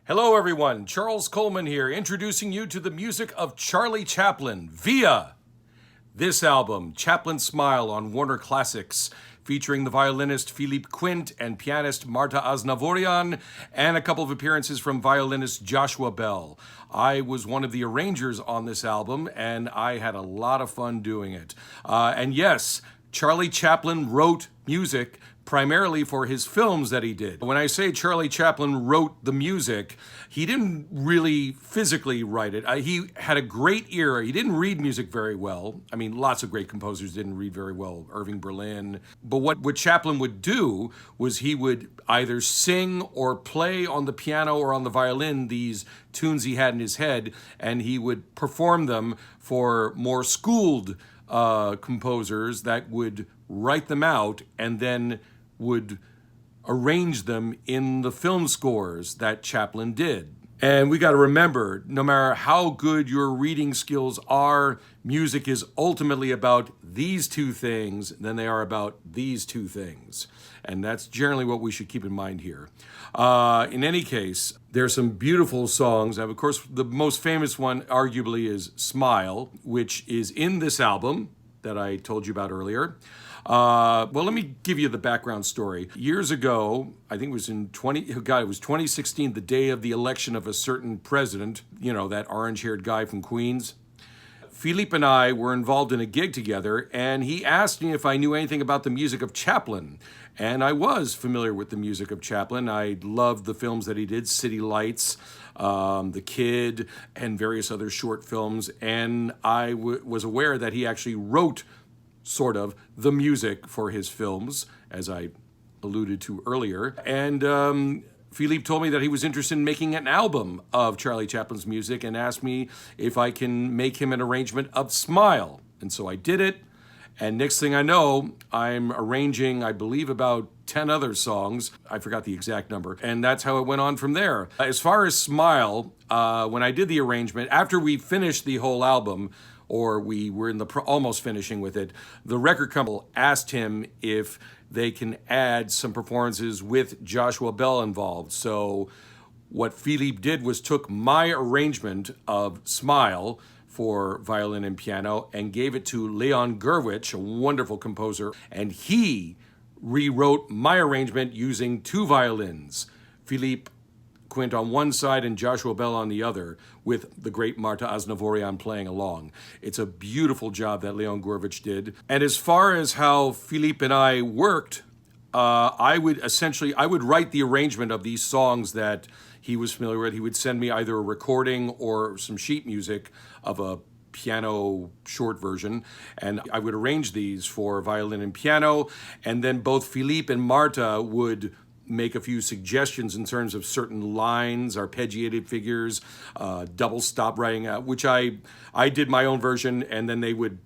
Hello everyone, Charles Coleman here, introducing you to the music of Charlie Chaplin via this album, Chaplin'sSmile on Warner Classics, featuring the violinist Philippe Quint and pianist Marta Aznavoorian, and a couple of appearances from violinist Joshua Bell. I was one of the arrangers on this album, and I had a lot of fun doing it. And yes, Charlie Chaplin wrote music primarily for his films that he did. When I say Charlie Chaplin wrote the music, he didn't really physically write it. He had a great ear. He didn't read music very well. I mean, lots of great composers didn't read very well, Irving Berlin. But what Chaplin would do was he would either sing or play on the piano or on the violin these tunes he had in his head, and he would perform them for more schooled composers that would write them out and then would arrange them in the film scores that Chaplin did. And we got to remember, no matter how good your reading skills are, music is ultimately about these two things than they are about these two things. And that's generally what we should keep in mind here. In any case, there's some beautiful songs. Of course, the most famous one arguably is Smile, which is in this album that I told you about earlier. Well, let me give you the background story. Years ago, I think it was it was 2016, the day of the election of a certain president, you know, that orange-haired guy from Queens. Philippe and I were involved in a gig together, and he asked me if I knew anything about the music of Chaplin. And I was familiar with the music of Chaplin. I loved the films that he did, City Lights, The Kid, and various other short films. And I was aware that he actually wrote sort of the music for his films, as I alluded to earlier. And Philippe told me that he was interested in making an album of Charlie Chaplin's music and asked me if I can make him an arrangement of Smile. And so I did it. And next thing I know, I'm arranging, I believe, about 10 other songs. I forgot the exact number. And that's how it went on from there. As far as Smile, when I did the arrangement, after we finished the whole album, or we were in the almost finishing with it, the record company asked him if they can add some performances with Joshua Bell involved. So what Philippe did was took my arrangement of Smile for violin and piano and gave it to Leon Gurvitch, a wonderful composer, and he rewrote my arrangement using two violins, Philippe Quint on one side and Joshua Bell on the other, with the great Marta Aznavoorian playing along. It's a beautiful job that Leon Gurvitch did. And as far as how Philippe and I worked, I would write the arrangement of these songs that he was familiar with. He would send me either a recording or some sheet music of a piano short version, and I would arrange these for violin and piano, and then both Philippe and Marta would make a few suggestions in terms of certain lines, arpeggiated figures, double stop writing, which I did my own version, and then they would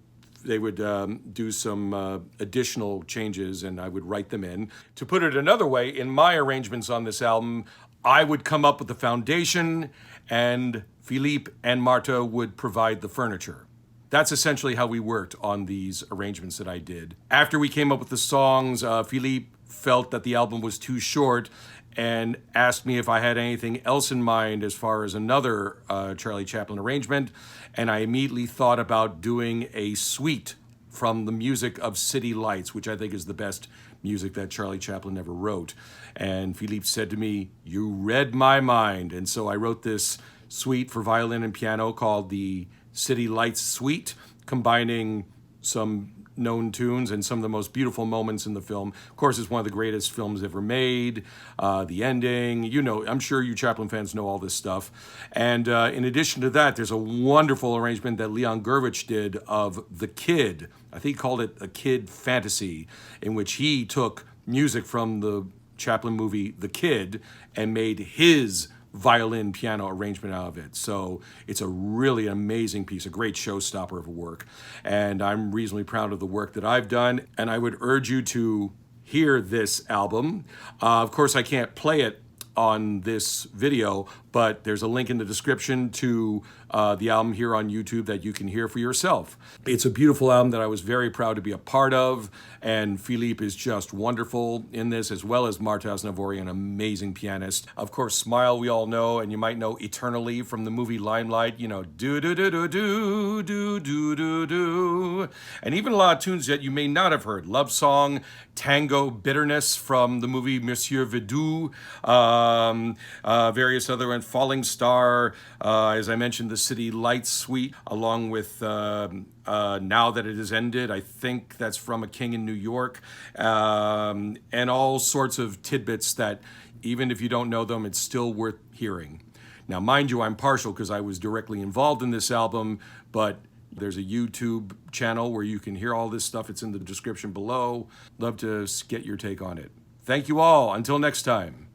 do some additional changes, and I would write them in. To put it another way, in my arrangements on this album, I would come up with the foundation, and Philippe and Marta would provide the furniture. That's essentially how we worked on these arrangements that I did. After we came up with the songs, Philippe felt that the album was too short and asked me if I had anything else in mind as far as another Charlie Chaplin arrangement, and I immediately thought about doing a suite from the music of City Lights, which I think is the best music that Charlie Chaplin ever wrote. And Philippe said to me, "You read my mind." And so I wrote this suite for violin and piano called the City Lights Suite, combining some known tunes and some of the most beautiful moments in the film. Of course, it's one of the greatest films ever made. The ending, you know, I'm sure you Chaplin fans know all this stuff. And in addition to that, there's a wonderful arrangement that Leon Gurvitch did of The Kid. I think he called it A Kid Fantasy, in which he took music from the Chaplin movie The Kid and made his violin piano arrangement out of it. So it's a really amazing piece, a great showstopper of a work. And I'm reasonably proud of the work that I've done. And I would urge you to hear this album. Of course, I can't play it on this video, but but there's a link in the description to the album here on YouTube that you can hear for yourself. It's a beautiful album that I was very proud to be a part of, and Philippe is just wonderful in this, as well as Marta Aznavoorian, an amazing pianist. Of course, Smile we all know, and you might know Eternally from the movie Limelight, you know, do do do do do do do do do, and even a lot of tunes that you may not have heard. Love Song, Tango, Bitterness from the movie Monsieur Verdoux, various other ones, Falling Star, as I mentioned, the City Lights Suite, along with Now That It Has Ended, I think that's from A King in New York, and all sorts of tidbits that even if you don't know them, it's still worth hearing. Now, mind you, I'm partial because I was directly involved in this album, but there's a YouTube channel where you can hear all this stuff. It's in the description below. Love to get your take on it. Thank you all. Until next time.